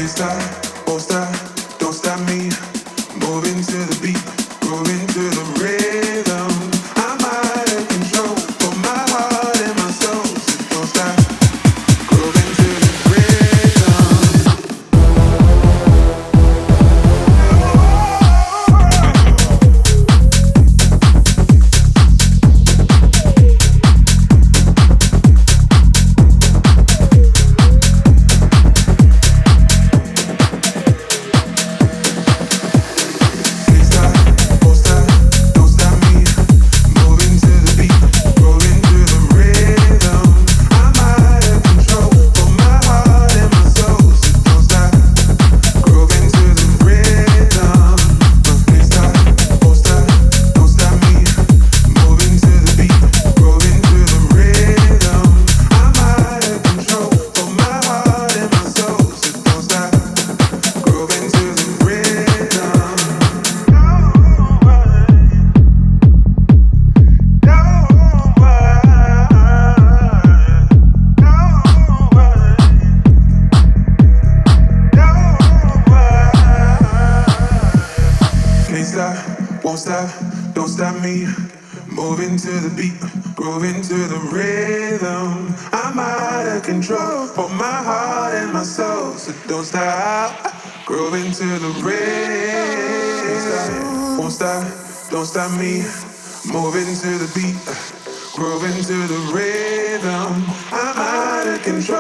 stop, won't stop, don't stop me. Moving to the beat, grooving to the rhythm. I'm out of control, for my heart and my soul. So don't stop, grooving to the rhythm. Won't stop, don't stop me. Moving to the beat, grooving to the rhythm. I'm out of control for my heart and my soul. So don't stop, grooving to the rhythm. Won't stop, don't stop me. Moving to the beat, grooving to the rhythm. I'm out of control